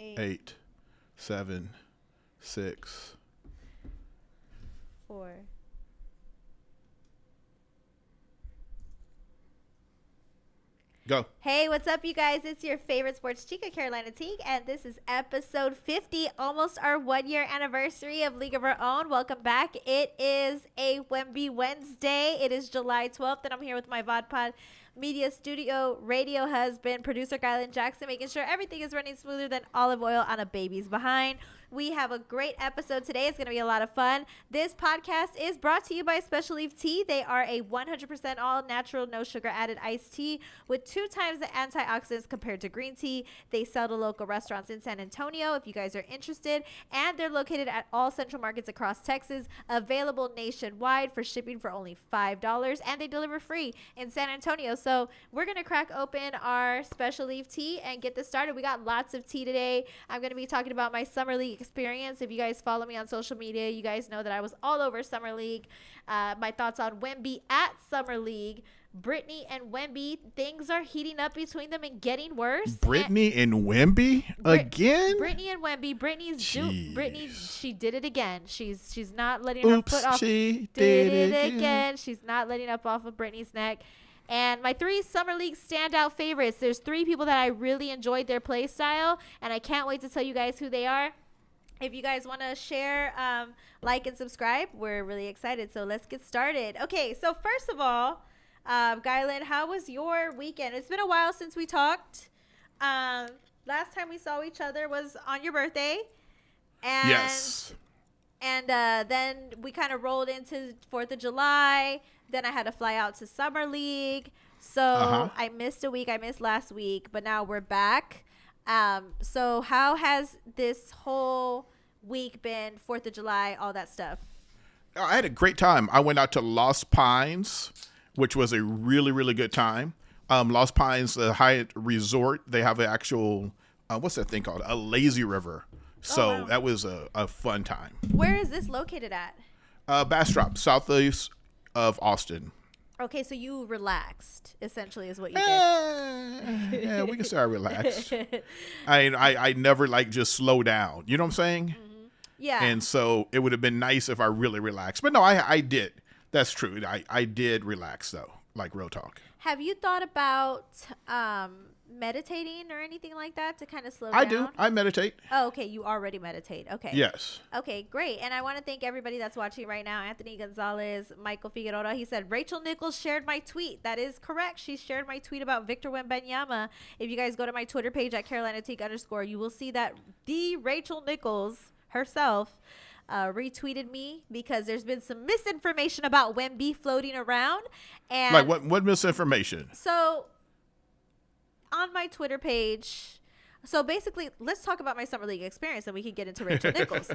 8, 7, 6. 4. Go. Hey, what's up, you guys? It's your favorite sports chica, Carolina Teague, and this is episode 50, almost our 1-year anniversary of League of Our Own. Welcome back. It is a Wemby Wednesday. It is July 12th, and I'm here with my VodPod Media Studio radio husband, producer Kylan Jackson, making sure everything is running smoother than olive oil on a baby's behind. We have a great episode today. It's going to be a lot of fun. This podcast is brought to you by Special Leaf Tea. They are a 100% all natural, no sugar added iced tea with 2 times the antioxidants compared to green tea. They sell to local restaurants in San Antonio if you guys are interested. And they're located at all central markets across Texas, available nationwide for shipping for only $5. And they deliver free in San Antonio. So we're going to crack open our Special Leaf Tea and get this started. We got lots of tea today. I'm going to be talking about my Summer League experience. If you guys follow me on social media, you guys know that I was all over Summer League. My thoughts on Wemby at Summer League. Brittany and Wemby, things are heating up between them and getting worse. Brittany and Wemby again? Brittany and Wemby. Brittany, she did it again. She's not letting her foot off. She did it again. She's not letting up off of Brittany's neck. And my 3 Summer League standout favorites. There's 3 people that I really enjoyed their play style, and I can't wait to tell you guys who they are. If you guys want to share, like, and subscribe, we're really excited. So let's get started. Okay, so first of all, Gylan, how was your weekend? It's been a while since we talked. Last time we saw each other was on your birthday. And, yes. And then we kind of rolled into 4th of July. Then I had to fly out to Summer League. So I missed a week. I missed last week. But now we're back. So how has this whole week been? 4th of July, all that stuff. I had a great time. I went out to Lost Pines, which was a really, really good time. Lost Pines, the Hyatt Resort, they have an actual, what's that thing called? A lazy river. So wow. That was a fun time. Where is this located at? Bastrop, southeast of Austin. Okay, so you relaxed, essentially, is what you did. Yeah, we can say I relaxed. I never just slow down. You know what I'm saying? Mm-hmm. Yeah. And so it would have been nice if I really relaxed. But no, I did. That's true. I did relax, though, like real talk. Have you thought about meditating or anything like that to kind of slow down? I do. I meditate. Oh, okay. You already meditate. Okay. Yes. Okay, great. And I want to thank everybody that's watching right now. Anthony Gonzalez, Michael Figueroa. He said, Rachel Nichols shared my tweet. That is correct. She shared my tweet about Victor Wembanyama. If you guys go to my Twitter page at @CarolinaTeague_, you will see that the Rachel Nichols herself retweeted me because there's been some misinformation about Wemby floating around. And like what misinformation? So on my Twitter page, so basically, let's talk about my Summer League experience and we can get into Rachel Nichols.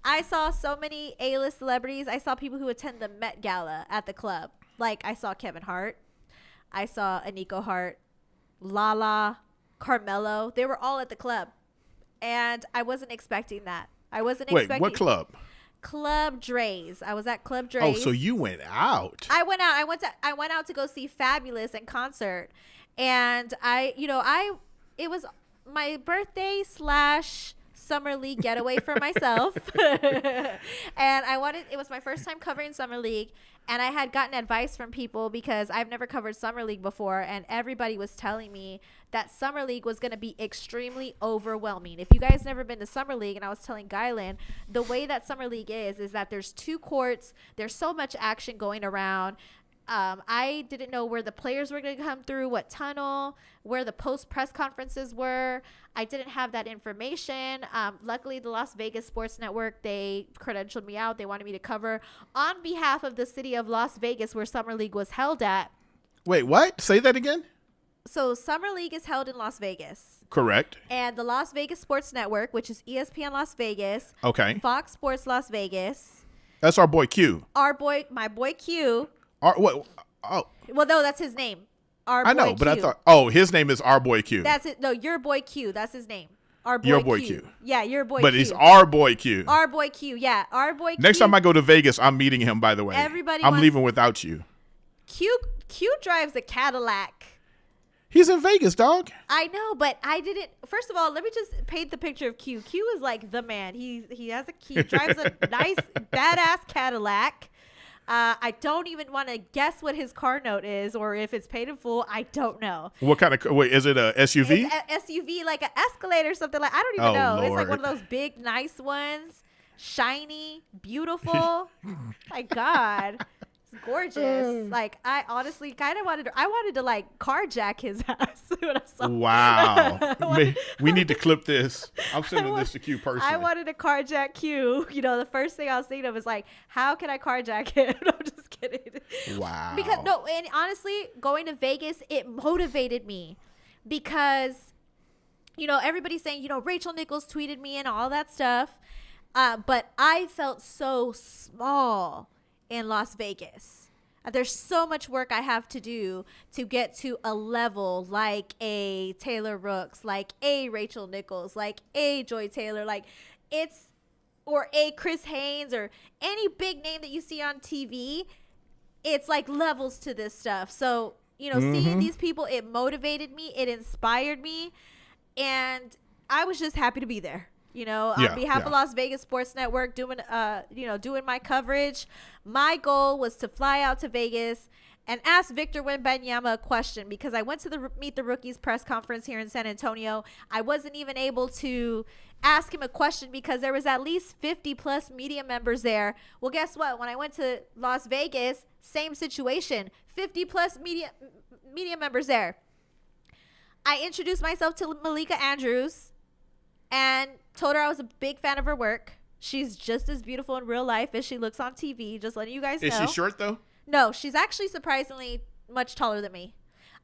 I saw so many A-list celebrities. I saw people who attend the Met Gala at the club. Like I saw Kevin Hart. I saw Aniko Hart, Lala, Carmelo. They were all at the club. And I wasn't expecting that. Wait, what club? Club Dre's. I was at Club Dre's. Oh, so you went out. I went out. I went out to go see Fabulous in concert. And it was my birthday / Summer League getaway for myself. And it was my first time covering Summer League. And I had gotten advice from people because I've never covered Summer League before. And everybody was telling me that Summer League was going to be extremely overwhelming. If you guys never been to Summer League, and I was telling Gylan, the way that Summer League is that there's 2 courts. There's so much action going around. I didn't know where the players were going to come through, what tunnel, where the post-press conferences were. I didn't have that information. Luckily, the Las Vegas Sports Network, they credentialed me out. They wanted me to cover on behalf of the city of Las Vegas where Summer League was held at. Wait, what? Say that again? So Summer League is held in Las Vegas. Correct. And the Las Vegas Sports Network, which is ESPN Las Vegas. Okay. Fox Sports Las Vegas. That's our boy Q. My boy Q. Well, no, that's his name. I know, but I thought, his name is our boy Q. That's it. No, your boy Q. That's his name. Your boy Q. Yeah, your boy Q. But he's our boy Q. Our boy Q. Yeah, our boy Q. Next time I go to Vegas, I'm meeting him, by the way. I'm leaving without you. Q drives a Cadillac. He's in Vegas, dog. I know, but I didn't. First of all, let me just paint the picture of Q. Q is like the man. He drives a nice badass Cadillac. I don't even want to guess what his car note is or if it's paid in full. I don't know. What kind of wait? Is it a SUV? It's a SUV, like an Escalade or something like. I don't even know. Lord. It's like one of those big, nice ones, shiny, beautiful. My God. Gorgeous. Like, I honestly kind of wanted to like carjack his ass when I saw Wow. We need to clip this. I'm sending this to Q personally. I wanted to carjack Q. You know, the first thing I was thinking of was like, how can I carjack him? No, I'm just kidding. Wow. Because no, and honestly, going to Vegas, it motivated me because, you know, everybody's saying, you know, Rachel Nichols tweeted me and all that stuff. But I felt so small in Las Vegas. There's so much work I have to do to get to a level like a Taylor Rooks, like a Rachel Nichols, like a Joy Taylor, or a Chris Haynes, or any big name that you see on TV. It's like levels to this stuff. So, you know, seeing these people, it motivated me, it inspired me, and I was just happy to be there. You know, on behalf of Las Vegas Sports Network, doing my coverage. My goal was to fly out to Vegas and ask Victor Wembanyama a question, because I went to the Meet the Rookies press conference here in San Antonio. I wasn't even able to ask him a question because there was at least 50 plus media members there. Well, guess what? When I went to Las Vegas, same situation, 50 plus media members there. I introduced myself to Malika Andrews and told her I was a big fan of her work. She's just as beautiful in real life as she looks on TV. Just letting you guys know. Is she short though? No, she's actually surprisingly much taller than me.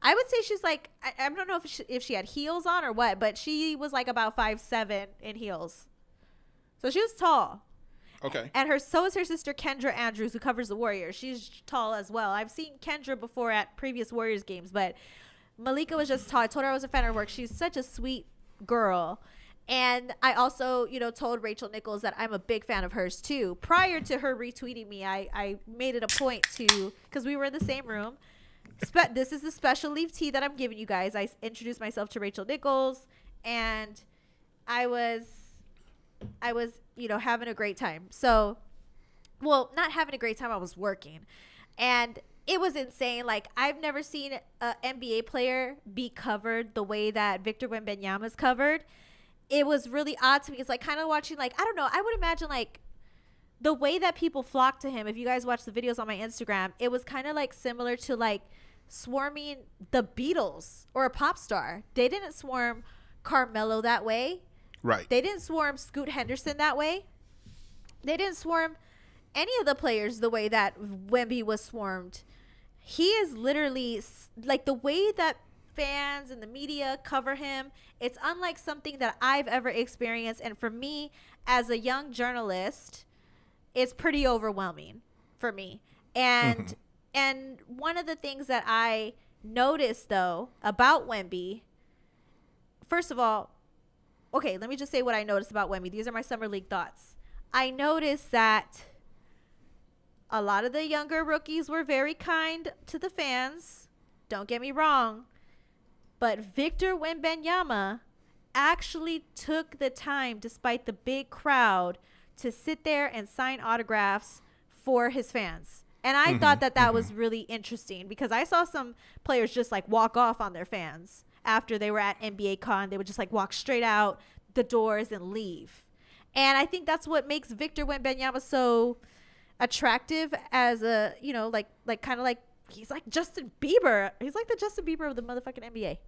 I would say she's like, I don't know if she had heels on or what, but she was like about 5'7" in heels. So she was tall. Okay. And so is her sister Kendra Andrews, who covers the Warriors. She's tall as well. I've seen Kendra before at previous Warriors games, but Malika was just tall. I told her I was a fan of her work. She's such a sweet girl. And I also, you know, told Rachel Nichols that I'm a big fan of hers too. Prior to her retweeting me, I made it a point to, because we were in the same room. This is the special leaf tea that I'm giving you guys. I introduced myself to Rachel Nichols, and I was, you know, having a great time. So, well, not having a great time. I was working, and it was insane. Like, I've never seen an NBA player be covered the way that Victor Wembanyama is covered. It was really odd to me. It's like kind of watching, like, I don't know. I would imagine like the way that people flock to him. If you guys watch the videos on my Instagram, it was kind of like similar to like swarming the Beatles or a pop star. They didn't swarm Carmelo that way. Right. They didn't swarm Scoot Henderson that way. They didn't swarm any of the players the way that Wemby was swarmed. He is literally like the way that fans and the media cover him. It's unlike something that I've ever experienced. And for me, as a young journalist, it's pretty overwhelming for me. And and one of the things that I noticed, though, about Wemby, first of all, okay, let me just say what I noticed about Wemby. These are my Summer League thoughts. I noticed that a lot of the younger rookies were very kind to the fans. Don't get me wrong. But Victor Wembanyama actually took the time, despite the big crowd, to sit there and sign autographs for his fans. And I thought that was really interesting, because I saw some players just like walk off on their fans after they were at NBA Con. They would just like walk straight out the doors and leave. And I think that's what makes Victor Wembanyama so attractive as a, you know, like kind of like, he's like Justin Bieber. He's like the Justin Bieber of the motherfucking NBA.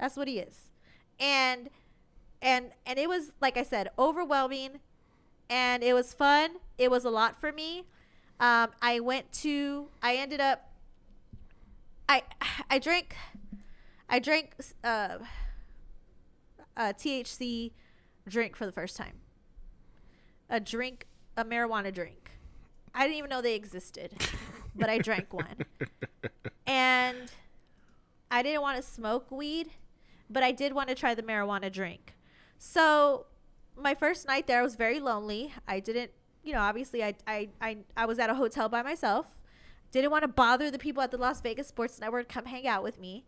That's what he is. And it was, like I said, overwhelming, and it was fun. It was a lot for me. I drank a THC drink for the first time. A marijuana drink. I didn't even know they existed, but I drank one. And I didn't want to smoke weed, but I did want to try the marijuana drink. So my first night there, I was very lonely. I didn't, you know, obviously I was at a hotel by myself. Didn't want to bother the people at the Las Vegas Sports Network come hang out with me.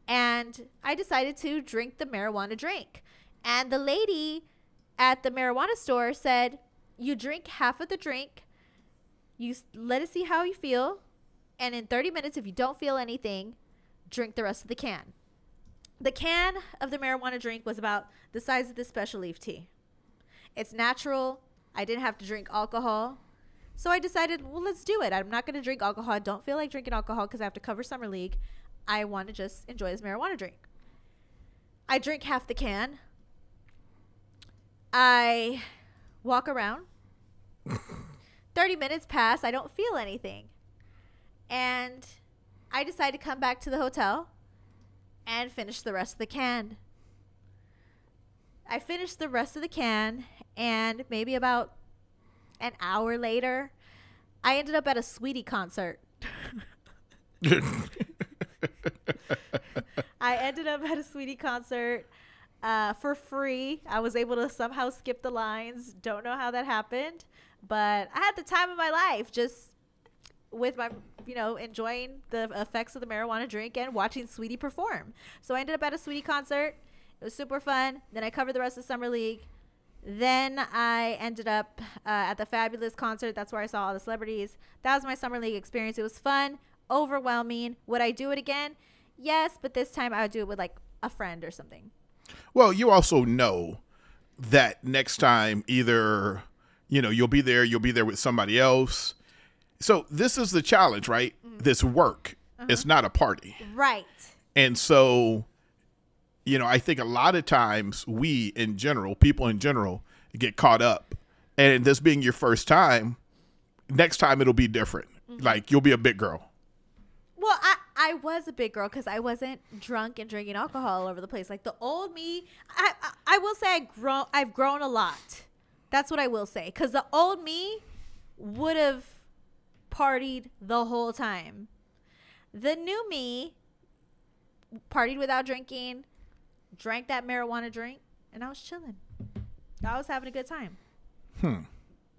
And I decided to drink the marijuana drink. And the lady at the marijuana store said, you drink half of the drink, let it see how you feel, and in 30 minutes, if you don't feel anything, drink the rest of the can. The can of the marijuana drink was about the size of this special leaf tea. It's natural. I didn't have to drink alcohol. So I decided, well, let's do it. I'm not going to drink alcohol. I don't feel like drinking alcohol because I have to cover Summer League. I want to just enjoy this marijuana drink. I drink half the can. I walk around. 30 minutes pass. I don't feel anything. And I decide to come back to the hotel and finish the rest of the can. I finished the rest of the can, and maybe about an hour later, I ended up at a Sweetie concert. I ended up at a Sweetie concert for free. I was able to somehow skip the lines. Don't know how that happened, but I had the time of my life just with my, enjoying the effects of the marijuana drink and watching Sweetie perform. So I ended up at a Sweetie concert. It was super fun. Then I covered the rest of Summer League. Then I ended up at the Fabulous concert. That's where I saw all the celebrities. That was my Summer League experience. It was fun, overwhelming. Would I do it again? Yes, but this time I would do it with like a friend or something. Well, you also know that next time either, you'll be there with somebody else. So this is the challenge, right? Mm-hmm. This work. Uh-huh. It's not a party. Right. And so, I think a lot of times people in general get caught up. And this being your first time, next time it'll be different. Mm-hmm. Like you'll be a big girl. Well, I was a big girl because I wasn't drunk and drinking alcohol all over the place. Like the old me, I will say I've grown a lot. That's what I will say. Because the old me would have partied the whole time. The new me partied without drinking, drank that marijuana drink, and I was chilling. I was having a good time.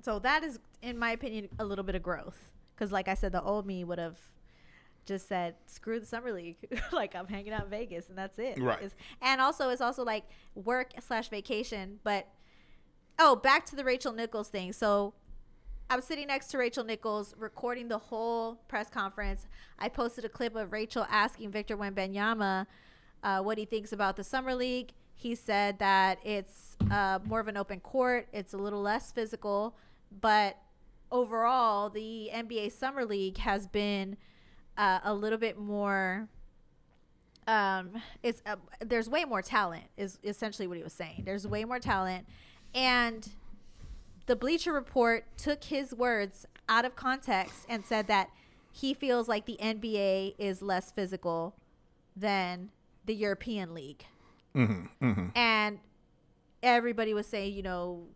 So that is, in my opinion, a little bit of growth. Because like I said, the old me would have just said, screw the Summer League. Like I'm hanging out in Vegas and that's it. Right. And also it's also like work/vacation. But, back to the Rachel Nichols thing. So I'm sitting next to Rachel Nichols recording the whole press conference. I posted a clip of Rachel asking Victor Wembanyama what he thinks about the Summer League. He said that it's more of an open court. It's a little less physical. But overall, the NBA Summer League has been a little bit more there's way more talent is essentially what he was saying. There's way more talent. And the Bleacher Report took his words out of context and said that he feels like the NBA is less physical than the European League. Mm-hmm, mm-hmm. And everybody was saying,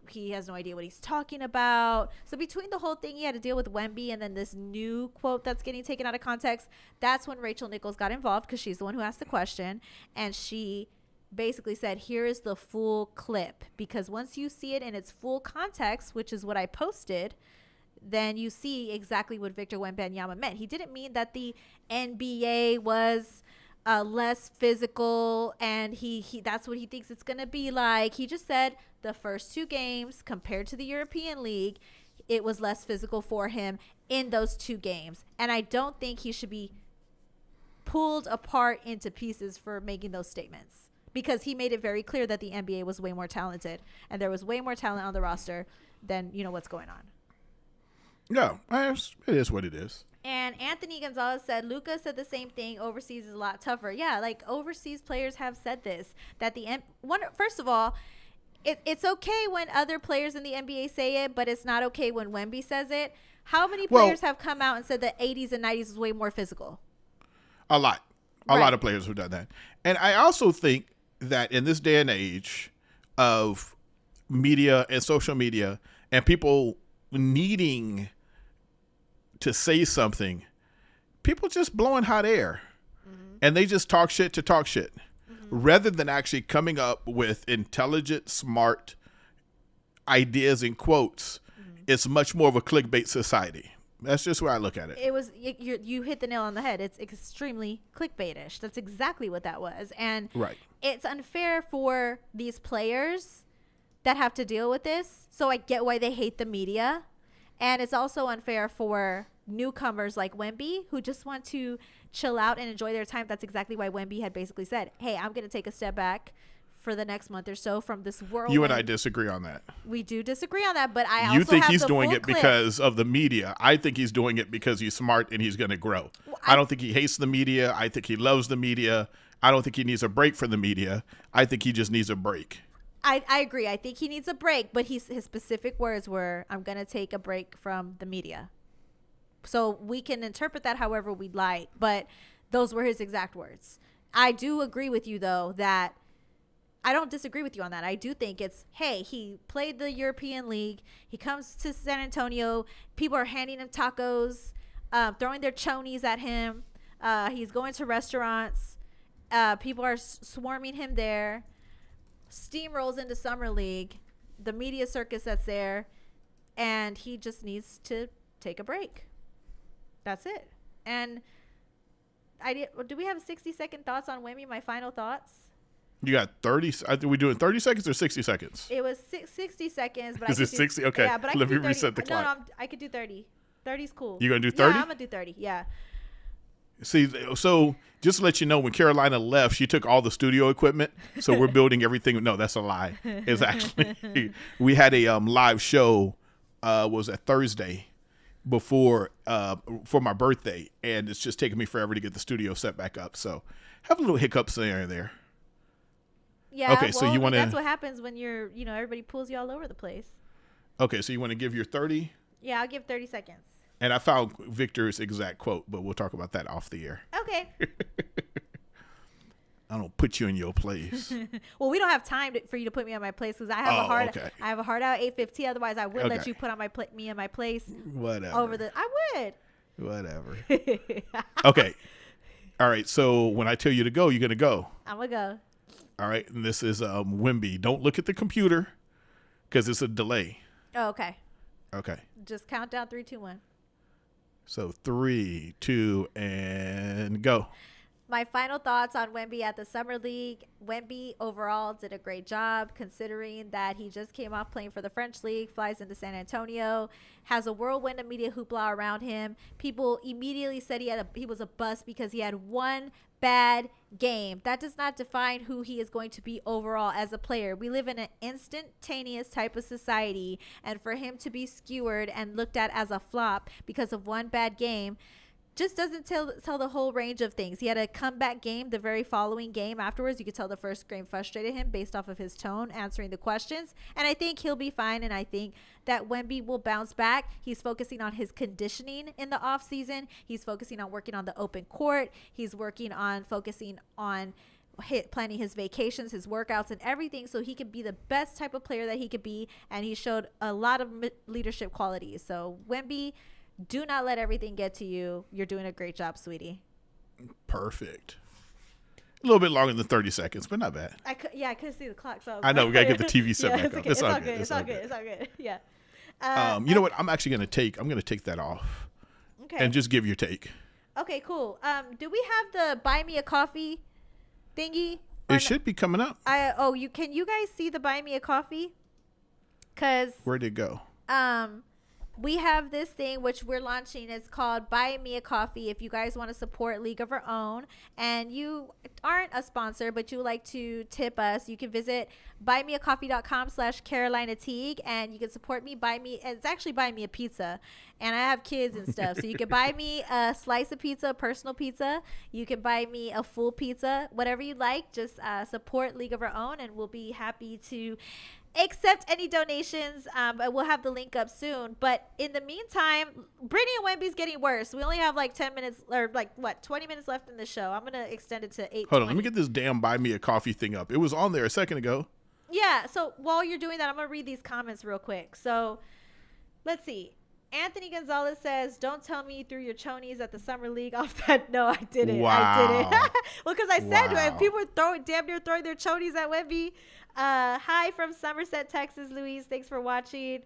he has no idea what he's talking about. So between the whole thing, he had to deal with Wemby and then this new quote that's getting taken out of context. That's when Rachel Nichols got involved because she's the one who asked the question. And she basically said, here is the full clip. Because once you see it in its full context, which is what I posted, then you see exactly what Victor Wembanyama meant. He didn't mean that the NBA was less physical and he that's what he thinks it's going to be like. He just said the first two games compared to the European League, it was less physical for him in those two games. And I don't think he should be pulled apart into pieces for making those statements, because he made it very clear that the NBA was way more talented and there was way more talent on the roster than what's going on. No, it is what it is. And Anthony Gonzalez said, Luka said the same thing. Overseas is a lot tougher. Yeah, like overseas players have said this. That first of all, it's okay when other players in the NBA say it, but it's not okay when Wemby says it. How many players have come out and said the 80s and 90s is way more physical? A lot. A lot of players have done that. And I also think that in this day and age of media and social media and people needing to say something, people just blowing hot air. Mm-hmm. And they just talk shit to talk shit, mm-hmm. rather than actually coming up with intelligent, smart ideas and quotes. Mm-hmm. It's much more of a clickbait society. That's just where I look at it. It was you hit the nail on the head. It's extremely clickbaitish. That's exactly what that was. And Right. it's unfair for these players that have to deal with this. So I get why they hate the media. And it's also unfair for newcomers like Wemby who just want to chill out and enjoy their time. That's exactly why Wemby had basically said, hey, I'm going to take a step back for the next month or so from this world. You and I disagree on that. We do disagree on that, but I also You think have he's the doing full it clip. because of the media. I think he's doing it because he's smart and he's going to grow. Well, I don't think he hates the media. I think he loves the media. I don't think he needs a break from the media. I think he just needs a break. I agree. I think he needs a break, but his specific words were, I'm going to take a break from the media. So we can interpret that however we'd like, but those were his exact words. I do agree with you, though, that I don't disagree with you on that. I do think it's, hey, he played the European League. He comes to San Antonio. People are handing him tacos, throwing their chonies at him. He's going to restaurants. People are swarming him there. Steamrolls into Summer League, the media circus that's there, and he just needs to take a break. That's it. And do we have 60-second thoughts on Wemby? My final thoughts. You got 30. Are we doing 30 seconds or 60 seconds? It was 60 seconds, but Is it 60? Okay. Yeah, but I Let could me do 30. reset the clock. No, I could do 30. 30's cool. You going to do 30? Yeah, I'm gonna do 30. Yeah. See, so just to let you know, when Carolina left, she took all the studio equipment. So we're building everything. No, that's a lie. It's actually, we had a live show, was a Thursday before, for my birthday. And it's just taking me forever to get the studio set back up. So have a little hiccups there and there. Yeah. Okay, so you wanna- That's what happens when everybody pulls you all over the place. Okay, so you want to give your 30? Yeah, I'll give 30 seconds. And I found Victor's exact quote, but we'll talk about that off the air. Okay. I don't put you in your place. Well, we don't have time for you to put me on my place because I have okay. I have a hard out 8:15. Otherwise, I would let Okay. you put on me in my place Whatever. I would. Whatever. Okay. All right. So when I tell you to go, you're going to go. I'm gonna go. All right. And this is Wemby. Don't look at the computer because it's a delay. Oh, okay. Okay. Just count down 3, 2, 1. So 3, 2, and go. My final thoughts on Wemby at the Summer League. Wemby overall did a great job considering that he just came off playing for the French League, flies into San Antonio, has a whirlwind of media hoopla around him. People immediately said he was a bust because he had one bad game. That does not define who he is going to be overall as a player. We live in an instantaneous type of society, and for him to be skewered and looked at as a flop because of one bad game just doesn't tell the whole range of things. He had a comeback game the very following game afterwards. You could tell the first game frustrated him based off of his tone answering the questions. And I think he'll be fine. And I think that Wemby will bounce back. He's focusing on his conditioning in the offseason. He's focusing on working on the open court. He's focusing on planning his vacations, his workouts, and everything so he can be the best type of player that he could be. And he showed a lot of leadership qualities. So Wemby, do not let everything get to you. You're doing a great job, sweetie. Perfect. A little bit longer than 30 seconds, but not bad. I couldn't see the clock. So I know. We got to get the TV set back it's up. okay. It's all good. It's all good. Yeah. You know what? I'm actually going to take that off. Okay. And just give your take. Okay, cool. Do we have the buy me a coffee thingy? It should be coming up. Can you guys see the buy me a coffee? Cause Where'd it go? we have this thing which we're launching. It's called Buy Me a Coffee. If you guys want to support League of Our Own and you aren't a sponsor but you like to tip us, you can visit buymeacoffee.com/Carolina Teague and you can support me. It's actually buy me a pizza, and I have kids and stuff, so you can buy me a slice of pizza, a personal pizza. You can buy me a full pizza, whatever you like. Just support League of Our Own and we'll be happy to accept any donations. We'll have the link up soon. But in the meantime, Brittany and Wemby's getting worse. We only have like 10 minutes or 20 minutes left in the show. I'm going to extend it to 8:20. Hold on. Let me get this damn buy me a coffee thing up. It was on there a second ago. Yeah. So while you're doing that, I'm going to read these comments real quick. So let's see. Anthony Gonzalez says, "Don't tell me you threw your chonies at the Summer League off that." No, I didn't. Wow. I didn't. Well, because I said Wow. people were damn near throwing their chonies at Wemby. Hi from Somerset, Texas, Louise. Thanks for watching.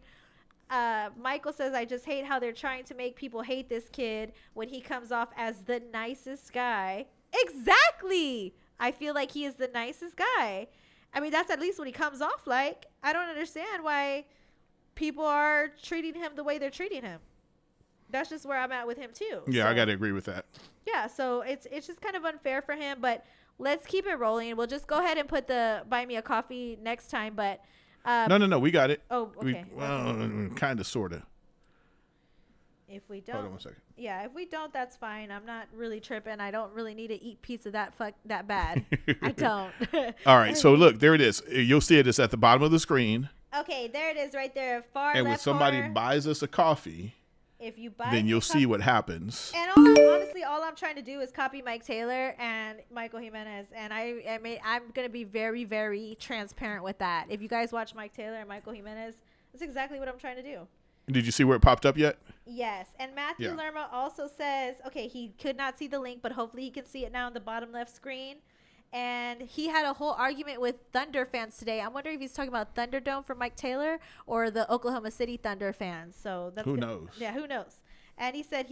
Michael says, I just hate how they're trying to make people hate this kid when he comes off as the nicest guy. Exactly. I feel like he is the nicest guy. I mean, that's at least what he comes off like. I don't understand why people are treating him the way they're treating him. That's just where I'm at with him too. Yeah, so, I got to agree with that. Yeah, so it's just kind of unfair for him, but let's keep it rolling. We'll just go ahead and put the buy me a coffee next time, but No, we got it. Oh, okay. Kind of, sort of. If we don't, Hold on 1 second. Yeah, if we don't, that's fine. I'm not really tripping. I don't really need to eat pizza that bad. I don't. All right, so look, there it is. You'll see it. It's at the bottom of the screen. Okay, there it is right there, far And left when somebody corner. buys us a coffee, If you buy then me you'll a see what happens. And honestly, all I'm trying to do is copy Mike Taylor and Michael Jimenez, and I'm gonna be very, very transparent with that. If you guys watch Mike Taylor and Michael Jimenez, that's exactly what I'm trying to do. Did you see where it popped up yet? Yes, and Matthew Lerma also says, okay, he could not see the link, but hopefully he can see it now on the bottom left screen. And he had a whole argument with Thunder fans today. I'm wondering if he's talking about Thunderdome for Mike Taylor or the Oklahoma City Thunder fans. So that's who knows? Yeah, who knows? And he said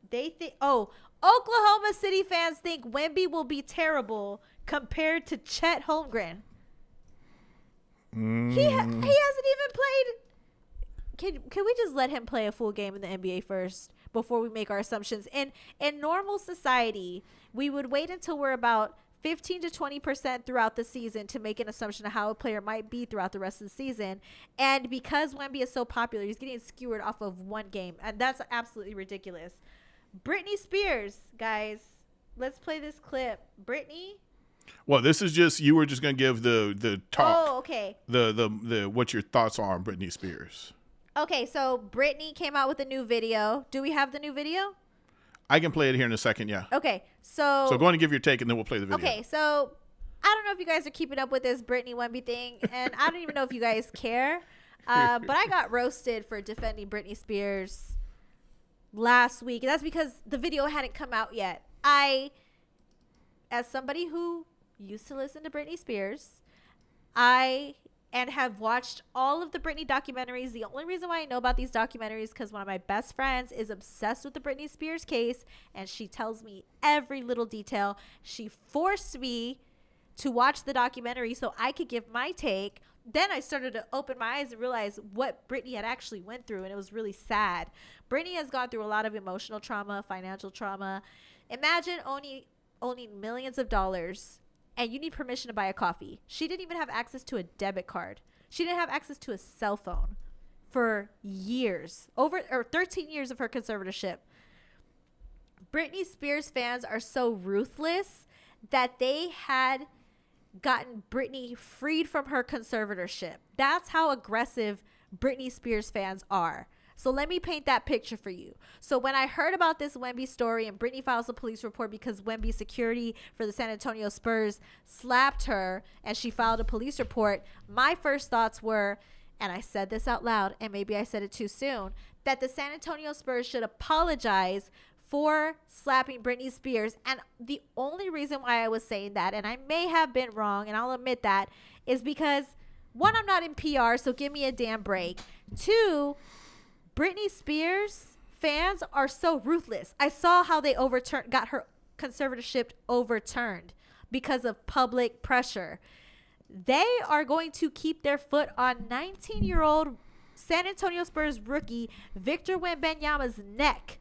they think Oklahoma City fans think Wemby will be terrible compared to Chet Holmgren. He hasn't even played. Can we just let him play a full game in the NBA first before we make our assumptions? In normal society, we would wait until we're about 15 to 20% throughout the season to make an assumption of how a player might be throughout the rest of the season. And because Wemby is so popular, he's getting skewered off of one game. And that's absolutely ridiculous. Britney Spears, guys, let's play this clip. Britney. Well, this is just, you were just going to give the talk. Oh, okay. The what your thoughts are on Britney Spears. Okay, so Britney came out with a new video. Do we have the new video? I can play it here in a second, yeah. Okay, so go on and give your take, and then we'll play the video. Okay, so I don't know if you guys are keeping up with this Britney Wemby thing, and I don't even know if you guys care, but I got roasted for defending Britney Spears last week, and that's because the video hadn't come out yet. As somebody who used to listen to Britney Spears, and have watched all of the Britney documentaries. The only reason why I know about these documentaries is because one of my best friends is obsessed with the Britney Spears case, and she tells me every little detail. She forced me to watch the documentary so I could give my take. Then I started to open my eyes and realize what Britney had actually went through, and it was really sad. Britney has gone through a lot of emotional trauma, financial trauma. Imagine owning millions of dollars, and you need permission to buy a coffee. She didn't even have access to a debit card. She didn't have access to a cell phone for years, 13 years of her conservatorship. Britney Spears fans are so ruthless that they had gotten Britney freed from her conservatorship. That's how aggressive Britney Spears fans are. So let me paint that picture for you. So when I heard about this Wemby story and Britney files a police report because Wemby security for the San Antonio Spurs slapped her and she filed a police report, my first thoughts were, and I said this out loud and maybe I said it too soon, that the San Antonio Spurs should apologize for slapping Britney Spears. And the only reason why I was saying that, and I may have been wrong and I'll admit that, is because one, I'm not in PR, so give me a damn break. Two, Britney Spears fans are so ruthless. I saw how they got her conservatorship overturned because of public pressure. They are going to keep their foot on 19-year-old San Antonio Spurs rookie Victor Wembanyama's neck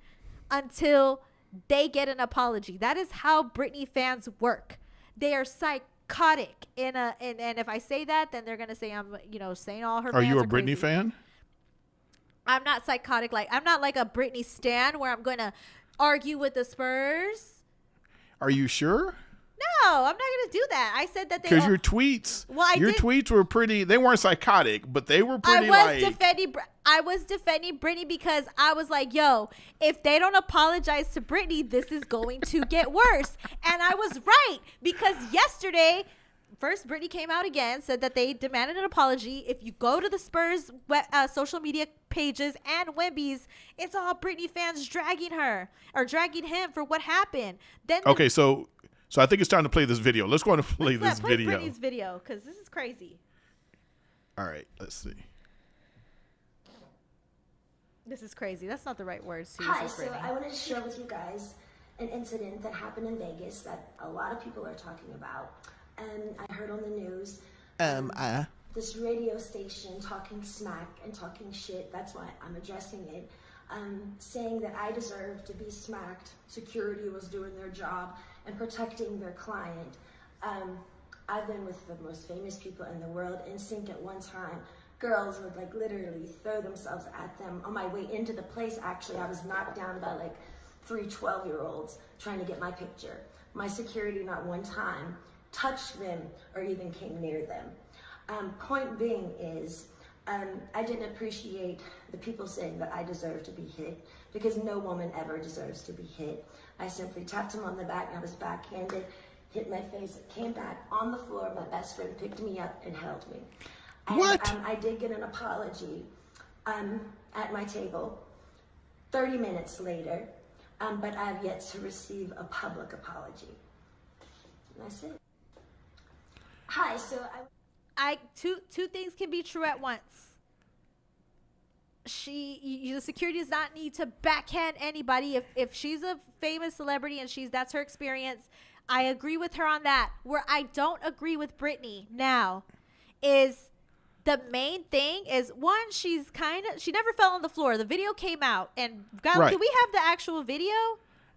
until they get an apology. That is how Britney fans work. They are psychotic. And if I say that, then they're gonna say I'm saying all her. Are you a Britney Britney fan? I'm not psychotic. I'm not like a Britney stan where I'm going to argue with the Spurs. Are you sure? No, I'm not going to do that. I said that because your tweets, tweets were pretty. They weren't psychotic, but they were pretty. I was defending Britney because I was like, "Yo, if they don't apologize to Britney, this is going to get worse." And I was right because yesterday. First, Britney came out again, said that they demanded an apology. If you go to the Spurs social media pages and Wemby's, it's all Britney fans dragging her or dragging him for what happened. Then so I think it's time to play this video. Let's go on and play this video. Britney's video because this is crazy. All right, let's see. This is crazy. That's not the right words to use. Hi, so I wanted to share with you guys an incident that happened in Vegas that a lot of people are talking about. And I heard on the news this radio station talking smack and talking shit, that's why I'm addressing it, saying that I deserve to be smacked. Security was doing their job and protecting their client. I've been with the most famous people in the world. In sync at one time, girls would like literally throw themselves at them. On my way into the place, actually, I was knocked down by like 3 12-year-olds trying to get my picture. My security not one time touched them or even came near them. Point being is, I didn't appreciate the people saying that I deserve to be hit, because no woman ever deserves to be hit. I simply tapped him on the back, I was backhanded, hit my face, came back on the floor, my best friend picked me up and held me. And, What? I did get an apology at my table 30 minutes later, but I have yet to receive a public apology. And that's it. Hi, so two things can be true at once. The security does not need to backhand anybody. If she's a famous celebrity and that's her experience, I agree with her on that. Where I don't agree with Britney now is the main thing is, one, she never fell on the floor. The video came out, and Right. do we have the actual video?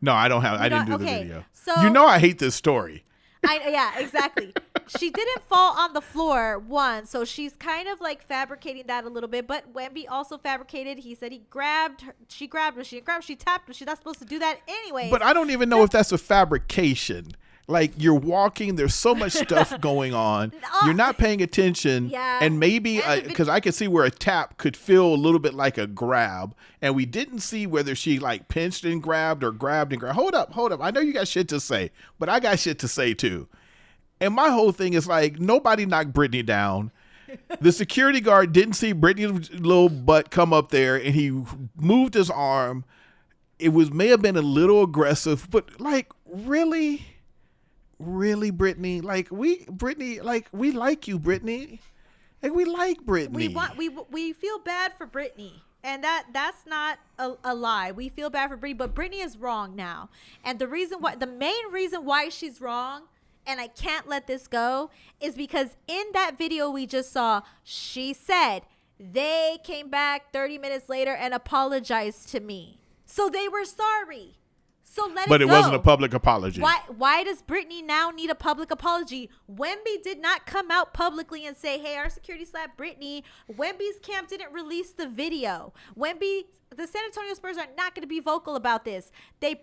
No, I didn't do the okay. video. So I hate this story. yeah, exactly. She didn't fall on the floor, one, so she's kind of like fabricating that a little bit. But Wemby also fabricated. He said he grabbed her. She grabbed her. She didn't grab her. She tapped her. She's not supposed to do that anyway. But I don't even know if that's a fabrication. Like, you're walking, there's so much stuff going on. You're not paying attention. Yeah. And maybe, because I could see where a tap could feel a little bit like a grab. And we didn't see whether she like pinched and grabbed or grabbed and grabbed. Hold up. I know you got shit to say, but I got shit to say too. And my whole thing is like, nobody knocked Britney down. The security guard didn't see Britney's little butt come up there, and he moved his arm. It may have been a little aggressive, but like, really, Britney? We like you, Britney. Like, we like Britney. We feel bad for Britney. And that's not a lie. We feel bad for Britney, but Britney is wrong now. And the main reason why she's wrong, and I can't let this go, is because in that video we just saw, she said they came back 30 minutes later and apologized to me. So they were sorry. So let it go. But it wasn't a public apology. Why does Britney now need a public apology? Wemby did not come out publicly and say, hey, our security slapped Britney. Wemby's camp didn't release the video. The San Antonio Spurs are not going to be vocal about this. It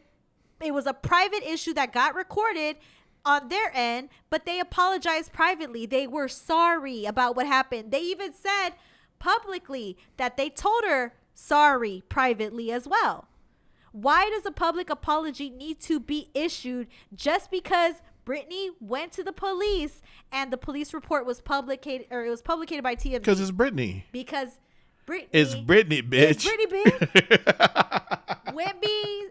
was a private issue that got recorded on their end, but they apologized privately. They were sorry about what happened. They even said publicly that they told her sorry privately as well. Why does a public apology need to be issued just because Britney went to the police and the police report was publicated, or it was publicated by TMZ? Because it's Britney. Because Britney. It's Britney, bitch. It's Britney, bitch. Wemby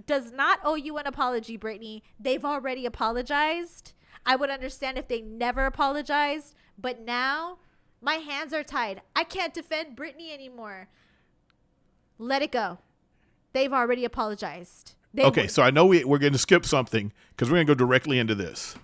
does not owe you an apology, Britney. They've already apologized. I would understand if they never apologized, but now my hands are tied. I can't defend Britney anymore. Let it go. They've already apologized. So I know we're going to skip something because we're going to go directly into this.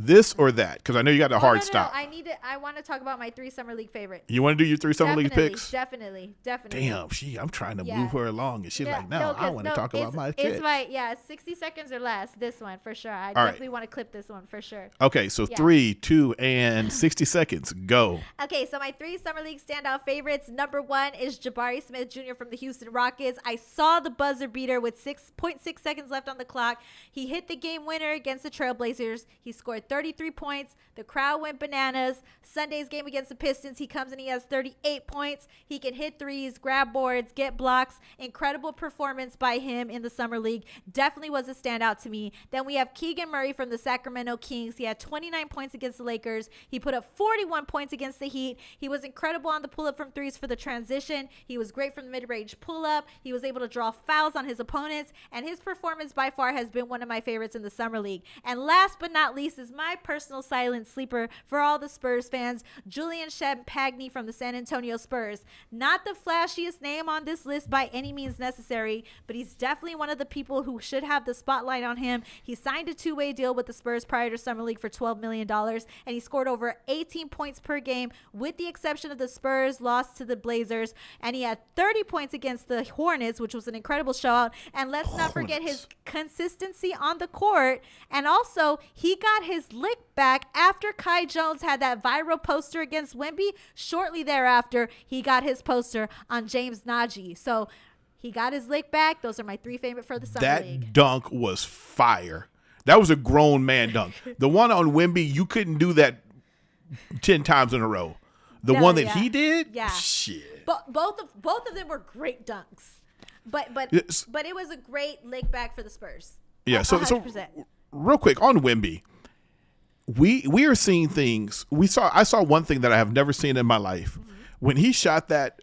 This or that, because I know you got a hard stop. I want to talk about my 3 Summer League favorites. You want to do your 3 Summer League picks? Definitely. Damn, I'm trying to move her along, and she's like, no, I want to talk about my picks. It's 60 seconds or less, this one, for sure. I definitely want to clip this one, for sure. Okay, so 3, 2, and 60 seconds, go. Okay, so my 3 Summer League standout favorites. Number 1 is Jabari Smith Jr. from the Houston Rockets. I saw the buzzer beater with 6.6 seconds left on the clock. He hit the game winner against the Trailblazers. He scored 33 points. The crowd went bananas. Sunday's game against the Pistons, he comes and he has 38 points. He can hit threes, grab boards, get blocks. Incredible performance by him in the Summer League. Definitely was a standout to me. Then we have Keegan Murray from the Sacramento Kings. He had 29 points against the Lakers. He put up 41 points against the Heat. He was incredible on the pull-up from threes for the transition. He was great from the mid-range pull-up. He was able to draw fouls on his opponents, and his performance by far has been one of my favorites in the Summer League. And last but not least is my personal silent sleeper for all the Spurs fans, Julian Champagny from the San Antonio Spurs. Not the flashiest name on this list by any means necessary, but he's definitely one of the people who should have the spotlight on him. He signed a two-way deal with the Spurs prior to Summer League for $12 million, and he scored over 18 points per game, with the exception of the Spurs loss to the Blazers, and he had 30 points against the Hornets, which was an incredible shout. And let's not forget his consistency on the court. And also, he got his lick back after Kai Jones had that viral poster against Wemby. Shortly thereafter, he got his poster on James Nagy. So he got his lick back. Those are my three favorite for the Summer League. That dunk was fire. That was a grown man dunk. The one on Wemby, you couldn't do that 10 times in a row. The one that he did, shit. But both of them were great dunks. But it was a great lick back for the Spurs. Yeah. So real quick on Wemby, we are seeing things. I saw one thing that I have never seen in my life. Mm-hmm. When he shot that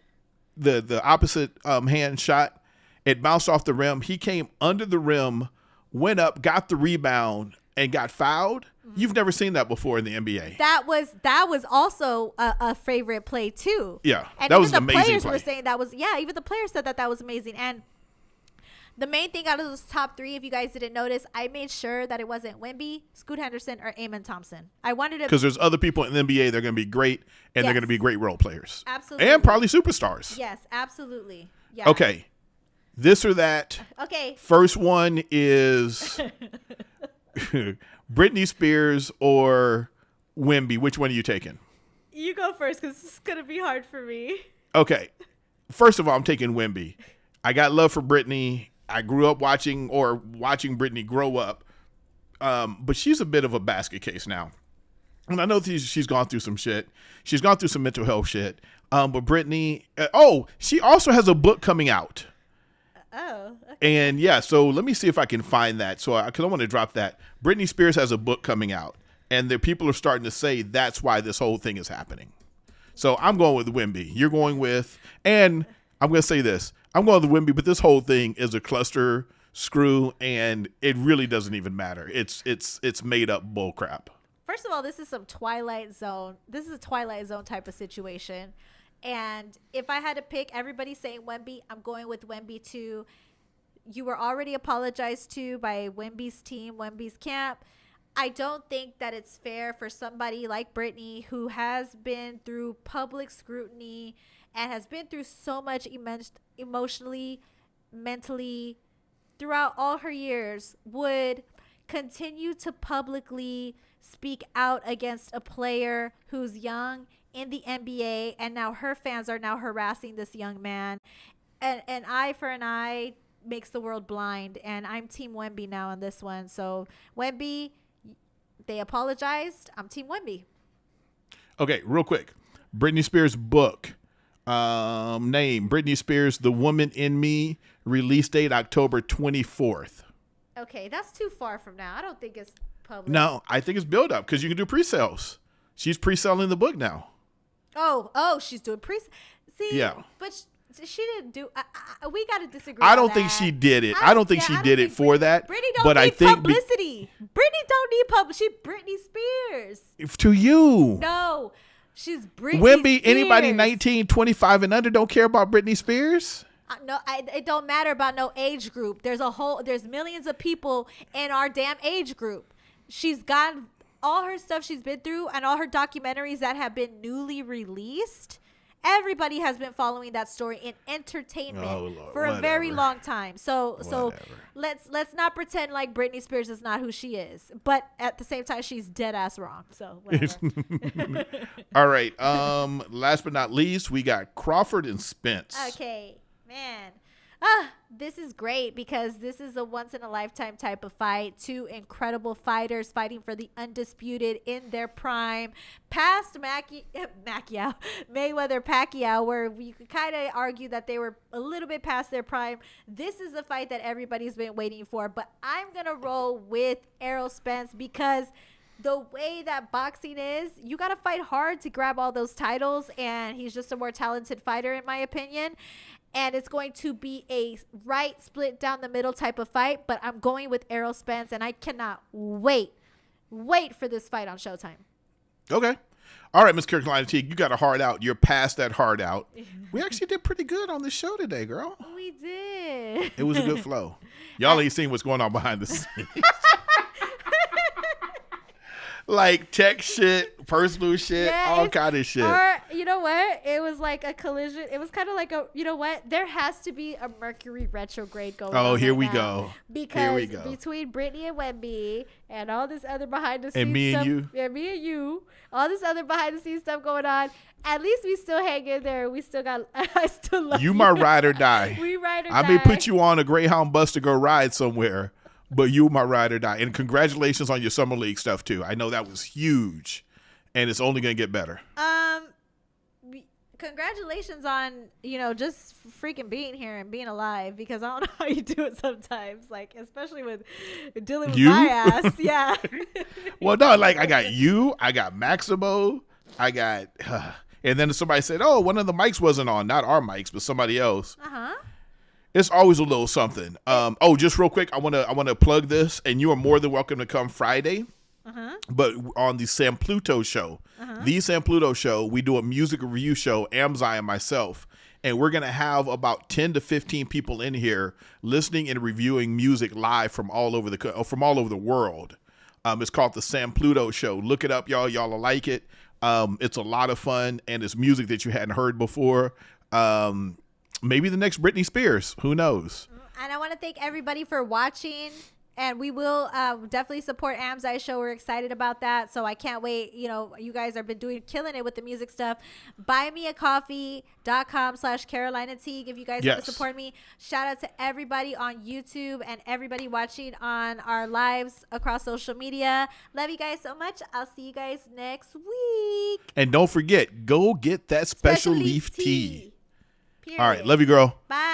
the opposite hand shot, it bounced off the rim. He came under the rim, went up, got the rebound, and got fouled. Mm-hmm. You've never seen that before in the NBA. That was also a favorite play too. Yeah, and that was an amazing amazing players play. were saying that was even the players said that was amazing. And the main thing out of those top three, if you guys didn't notice, I made sure that it wasn't Wemby, Scoot Henderson, or Amen Thompson. I wanted to, because there's other people in the NBA that are going to be great, and they're going to be great role players. Absolutely. And probably superstars. Yes, absolutely. Yeah. Okay. This or that. Okay. First one is Britney Spears or Wemby. Which one are you taking? You go first, because this is going to be hard for me. Okay. First of all, I'm taking Wemby. I got love for Britney. I grew up watching Britney grow up. But she's a bit of a basket case now. And I know she's gone through some shit. She's gone through some mental health shit. But Britney, she also has a book coming out. Oh. Okay. And yeah, so let me see if I can find that. Because I want to drop that. Britney Spears has a book coming out. And the people are starting to say that's why this whole thing is happening. So I'm going with Wemby. You're going with, and I'm going to say this. I'm going with Wemby, but this whole thing is a cluster screw, and it really doesn't even matter. It's made up bull crap. First of all, this is some Twilight Zone. This is a Twilight Zone type of situation. And if I had to pick, everybody's saying Wemby. I'm going with Wemby too. You were already apologized to by Wemby's team, Wemby's camp. I don't think that it's fair for somebody like Britney, who has been through public scrutiny and has been through so much emotionally, mentally, throughout all her years, would continue to publicly speak out against a player who's young in the NBA, and now her fans are now harassing this young man. And an eye for an eye makes the world blind, and I'm Team Wemby now on this one. So Wemby, they apologized. I'm Team Wemby. Okay, real quick. Britney Spears' book. Name Britney Spears, The Woman in Me. Release date October 24th. Okay, that's too far from now. I don't think it's public. No, I think it's build up because you can do pre-sales. She's pre-selling the book now. Oh, she's doing See, yeah, but she didn't do. We got to disagree. I don't think she did it. I don't think she did it for that. Britney don't but need I think publicity. Britney don't need publicity. She Britney Spears. To you, no, she's Britney. Wemby, Spears. anybody 19, 25 and under don't care about Britney Spears. No, it don't matter about no age group. There's millions of people in our damn age group. She's got all her stuff she's been through and all her documentaries that have been newly released. Everybody has been following that story in entertainment for a very long time. So let's not pretend like Britney Spears is not who she is. But at the same time, she's dead ass wrong. So whatever. All right. Last but not least, we got Crawford and Spence. Okay, man. This is great because this is a once in a lifetime type of fight. Two incredible fighters fighting for the undisputed in their prime. Past Mayweather Pacquiao, where we could kind of argue that they were a little bit past their prime. This is a fight that everybody's been waiting for, but I'm going to roll with Errol Spence because the way that boxing is, you got to fight hard to grab all those titles, and he's just a more talented fighter in my opinion. And it's going to be a right split down the middle type of fight, but I'm going with Errol Spence, and I cannot wait wait for this fight on Showtime. Okay. All right, Miss Carolina Teague, you got a hard out. You're past that hard out. We actually did pretty good on this show today, girl. We did. It was a good flow. Y'all ain't seen what's going on behind the scenes. Like tech shit, personal shit, all kind of shit. Or, you know what? It was like a collision. It was kind of like a, you know what? There has to be a Mercury retrograde going on. Oh, here right we now. go. Because here we go. between Brittany and Wemby and all this other behind the scenes And me stuff, and you. and me and you, all this other behind the scenes stuff going on, at least we still hang in there. We still got, I still love you. You my ride or die. We ride or I die. may put you on a Greyhound bus to go ride somewhere, but you my ride or die. And congratulations on your summer league stuff too. I know that was huge, and it's only gonna get better. Congratulations on, you know, just freaking being here and being alive, because I don't know how you do it sometimes, like especially with dealing with You? my ass. Yeah. Well, no, like I got you, I got Maximo, I got, and then somebody said, "Oh, one of the mics wasn't on, not our mics, but somebody else." It's always a little something. Oh, just real quick, I wanna plug this, and you are more than welcome to come Friday. But on the Sam Pluto show, the Sam Pluto show, we do a music review show, Amzai and myself, and we're gonna have about 10 to 15 people in here listening and reviewing music live from all over the world. It's called the Sam Pluto show. Look it up, y'all. Y'all will like it. It's a lot of fun, and it's music that you hadn't heard before. Maybe the next Britney Spears. Who knows? And I want to thank everybody for watching. And we will definitely support Amzai's show. We're excited about that. So I can't wait. You know, you guys have been killing it with the music stuff. Buymeacoffee.com/Carolina Teague if you guys want to support me. Shout out to everybody on YouTube and everybody watching on our lives across social media. Love you guys so much. I'll see you guys next week. And don't forget, go get that special leaf tea. Period. All right. Love you, girl. Bye.